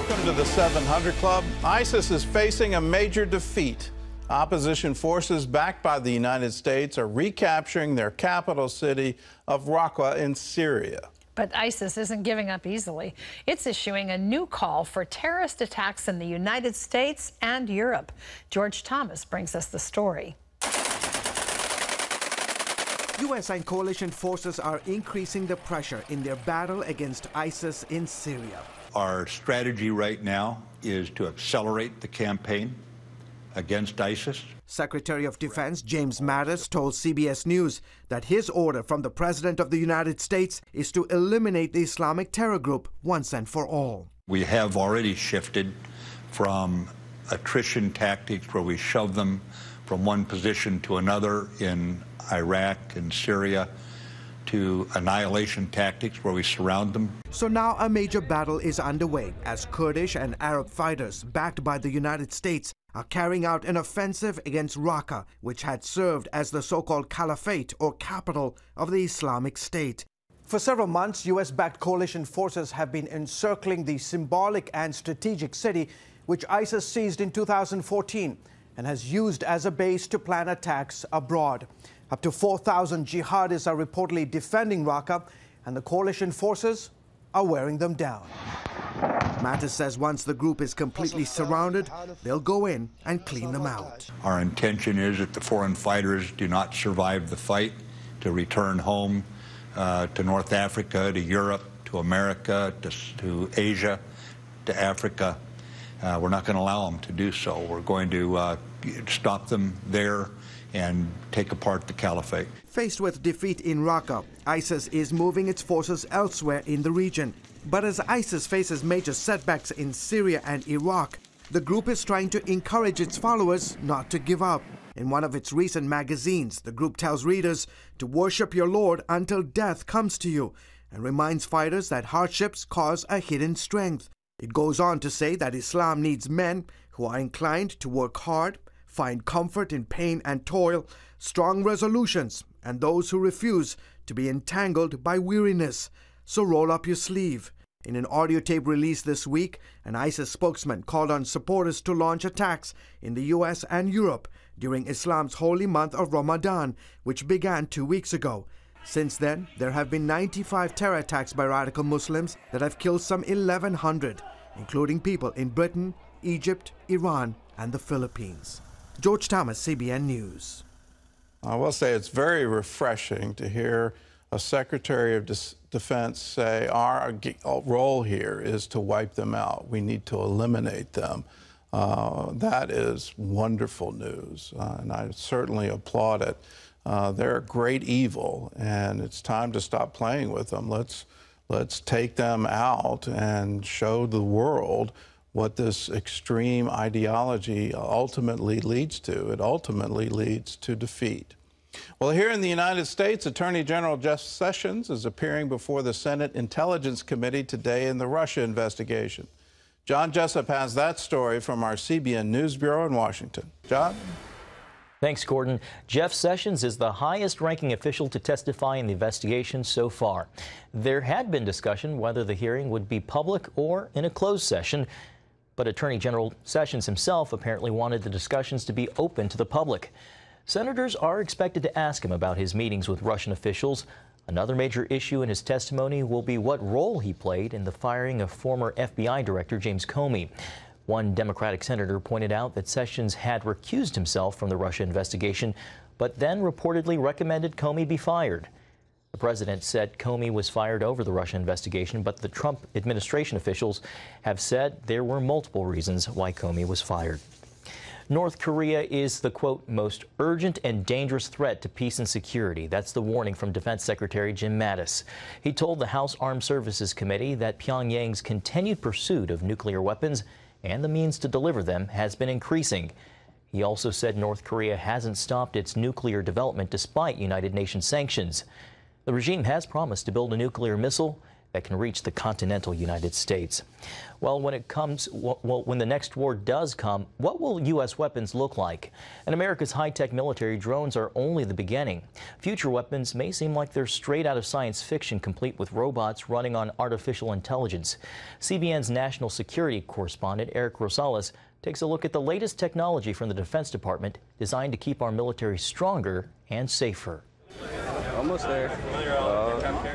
Welcome to the 700 Club. ISIS is facing a major defeat. Opposition forces backed by the United States are recapturing their capital city of Raqqa in Syria. But ISIS isn't giving up easily. It's issuing a new call for terrorist attacks in the United States and Europe. George Thomas brings us the story. U.S. and coalition forces are increasing the pressure in their battle against ISIS in Syria. Our strategy right now is to accelerate the campaign against ISIS. Secretary of Defense James Mattis told CBS News that his order from the President of the United States is to eliminate the Islamic terror group once and for all. We have already shifted from attrition tactics where we shove them from one position to another in Iraq and Syria to annihilation tactics where we surround them. So now a major battle is underway as Kurdish and Arab fighters backed by the United States are carrying out an offensive against Raqqa, which had served as the so-called caliphate or capital of the Islamic State. For several months, U.S.-backed coalition forces have been encircling the symbolic and strategic city, which ISIS seized in 2014 and has used as a base to plan attacks abroad. Up to 4,000 jihadists are reportedly defending Raqqa, and the coalition forces are wearing them down. Mattis says once the group is completely surrounded, they'll go in and clean them out. Our intention is that the foreign fighters do not survive the fight, to return home to North Africa, to Europe, to America, to Asia, to Africa. We're not going to allow them to do so. We're going to stop them there and take apart the caliphate. Faced with defeat in Raqqa, ISIS is moving its forces elsewhere in the region. But as ISIS faces major setbacks in Syria and Iraq, the group is trying to encourage its followers not to give up. In one of its recent magazines, the group tells readers to worship your Lord until death comes to you, and reminds fighters that hardships cause a hidden strength. It goes on to say that Islam needs men who are inclined to work hard, find comfort in pain and toil, strong resolutions, and those who refuse to be entangled by weariness. So roll up your sleeve. In an audio tape released this week, an ISIS spokesman called on supporters to launch attacks in the U.S. and Europe during Islam's holy month of Ramadan, which began 2 weeks ago. Since then, there have been 95 terror attacks by radical Muslims that have killed some 1,100, including people in Britain, Egypt, Iran, and the Philippines. George Thomas, CBN News. I will say it's very refreshing to hear a Secretary of Defense say our role here is to wipe them out. We need to eliminate them. That is wonderful news, and I certainly applaud it. They're a great evil, and it's time to stop playing with them. Let's take them out and show the world what this extreme ideology ultimately leads to. It ultimately leads to defeat. Well, here in the United States, Attorney General Jeff Sessions is appearing before the Senate Intelligence Committee today in the Russia investigation. John Jessup has that story from our CBN News Bureau in Washington. John? Thanks, Gordon. Jeff Sessions is the highest-ranking official to testify in the investigation so far. There had been discussion whether the hearing would be public or in a closed session, but Attorney General Sessions himself apparently wanted the discussions to be open to the public. Senators are expected to ask him about his meetings with Russian officials. Another major issue in his testimony will be what role he played in the firing of former FBI Director James Comey. One Democratic senator pointed out that Sessions had recused himself from the Russia investigation, but then reportedly recommended Comey be fired. The president said Comey was fired over the Russia investigation, but the Trump administration officials have said there were multiple reasons why Comey was fired. North Korea is the, quote, most urgent and dangerous threat to peace and security. That's the warning from Defense Secretary Jim Mattis. He told the House Armed Services Committee that Pyongyang's continued pursuit of nuclear weapons and the means to deliver them has been increasing. He also said North Korea hasn't stopped its nuclear development despite United Nations sanctions. The regime has promised to build a nuclear missile that can reach the continental United States. Well, when the next war does come, what will U.S. weapons look like? And America's high-tech military drones are only the beginning. Future weapons may seem like they're straight out of science fiction, complete with robots running on artificial intelligence. CBN's national security correspondent, Eric Rosales, takes a look at the latest technology from the Defense Department designed to keep our military stronger and safer. Almost there.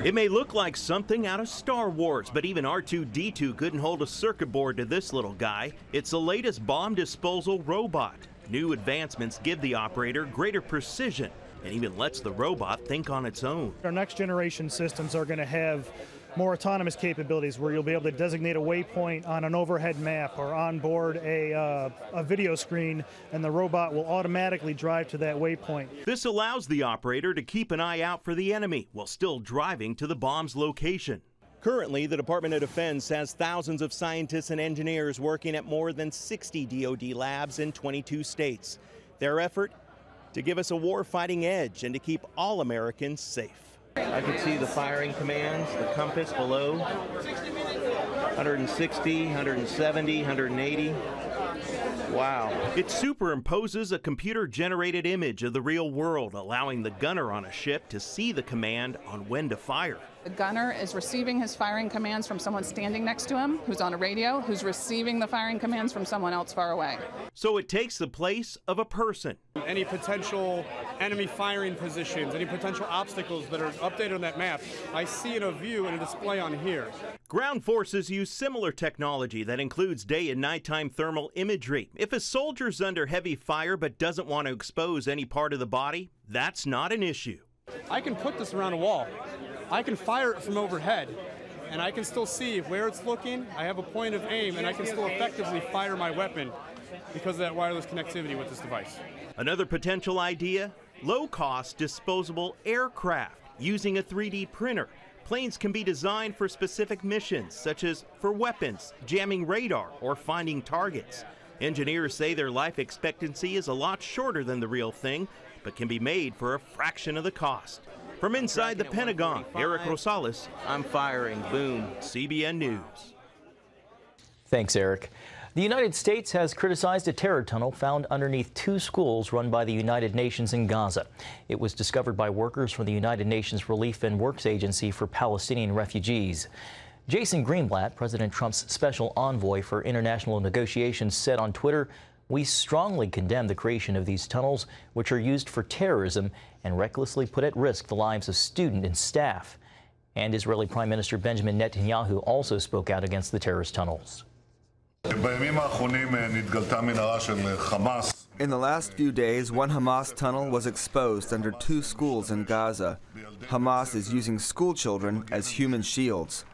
It may look like something out of Star Wars, but even R2-D2 couldn't hold a circuit board to this little guy. It's the latest bomb disposal robot. New advancements give the operator greater precision and even lets the robot think on its own. Our next generation systems are going to have more autonomous capabilities where you'll be able to designate a waypoint on an overhead map or on board a video screen, and the robot will automatically drive to that waypoint. This allows the operator to keep an eye out for the enemy while still driving to the bomb's location. Currently, the Department of Defense has thousands of scientists and engineers working at more than 60 DoD labs in 22 states. Their effort? To give us a war-fighting edge and to keep all Americans safe. I can see the firing commands, the compass below, 160, 170, 180. Wow. It superimposes a computer-generated image of the real world, allowing the gunner on a ship to see the command on when to fire. The gunner is receiving his firing commands from someone standing next to him, who's on a radio, who's receiving the firing commands from someone else far away. So it takes the place of a person. Any potential enemy firing positions, any potential obstacles that are updated on that map, I see in a view and a display on here. Ground forces use similar technology that includes day and nighttime thermal imagery. If a soldier's under heavy fire but doesn't want to expose any part of the body, that's not an issue. I can put this around a wall. I can fire it from overhead, and I can still see where it's looking. I have a point of aim, and I can still effectively fire my weapon because of that wireless connectivity with this device. Another potential idea? Low-cost disposable aircraft using a 3D printer. Planes can be designed for specific missions, such as for weapons, jamming radar, or finding targets. Engineers say their life expectancy is a lot shorter than the real thing, but can be made for a fraction of the cost. From inside the Pentagon, Eric Rosales, I'm firing. Boom. CBN News. Thanks, Eric. The United States has criticized a terror tunnel found underneath 2 schools run by the United Nations in Gaza. It was discovered by workers from the United Nations Relief and Works Agency for Palestinian Refugees. Jason Greenblatt, President Trump's special envoy for international negotiations, said on Twitter, "We strongly condemn the creation of these tunnels, which are used for terrorism and recklessly put at risk the lives of students and staff." And Israeli Prime Minister Benjamin Netanyahu also spoke out against the terrorist tunnels. In the last few days, one Hamas tunnel was exposed under 2 schools in Gaza. Hamas is using school children as human shields.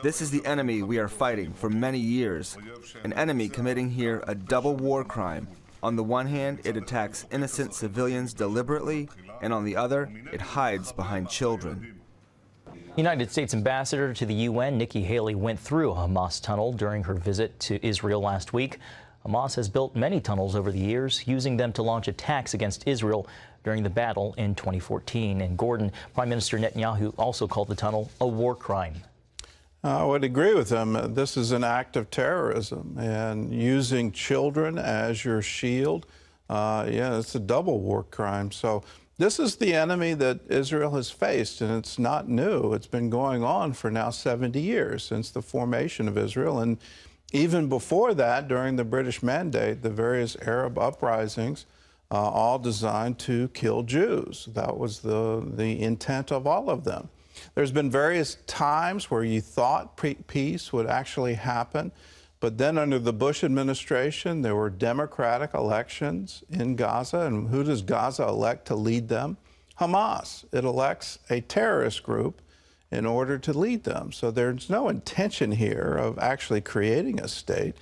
This is the enemy we are fighting for many years, an enemy committing here a double war crime. On the one hand, it attacks innocent civilians deliberately, and on the other, it hides behind children. United States Ambassador to the UN, Nikki Haley, went through a Hamas tunnel during her visit to Israel last week. Hamas has built many tunnels over the years, using them to launch attacks against Israel during the battle in 2014. And Gordon, Prime Minister Netanyahu also called the tunnel a war crime. I would agree with him. This is an act of terrorism, and using children as your shield, yeah, it's a double war crime. So this is the enemy that Israel has faced, and it's not new. It's been going on for now 70 years since the formation of Israel. And even before that, during the British Mandate, the various Arab uprisings, all designed to kill Jews. That was the intent of all of them. There's been various times where you thought peace would actually happen, but then under the Bush administration, there were democratic elections in Gaza, and who does Gaza elect to lead them? Hamas. It elects a terrorist group in order to lead them. So there's no intention here of actually creating a state.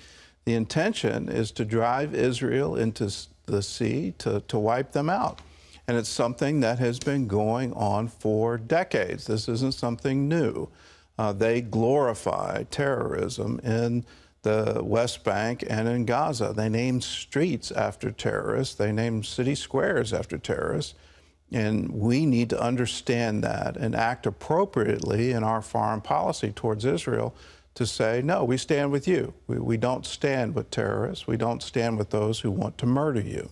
The intention is to drive Israel into the sea, to wipe them out. And it's something that has been going on for decades. This isn't something new. They glorify terrorism in the West Bank and in Gaza. They name streets after terrorists. They name city squares after terrorists. And we need to understand that and act appropriately in our foreign policy towards Israel to say, no, we stand with you. We don't stand with terrorists. We don't stand with those who want to murder you.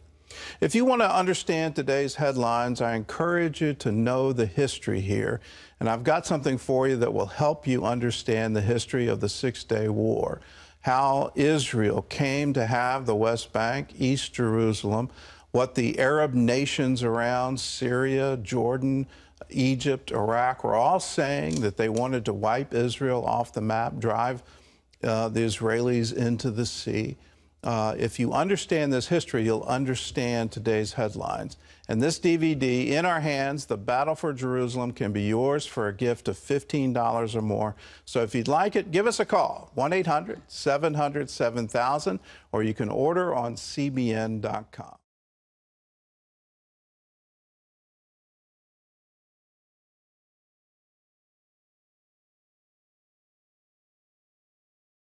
If you want to understand today's headlines, I encourage you to know the history here. And I've got something for you that will help you understand the history of the Six-Day War, how Israel came to have the West Bank, East Jerusalem, what the Arab nations around Syria, Jordan, Egypt, Iraq were all saying that they wanted to wipe Israel off the map, drive the Israelis into the sea. If you understand this history, you'll understand today's headlines. And this DVD, in our hands, The Battle for Jerusalem, can be yours for a gift of $15 or more. So if you'd like it, give us a call, 1-800-700-7000, or you can order on cbn.com.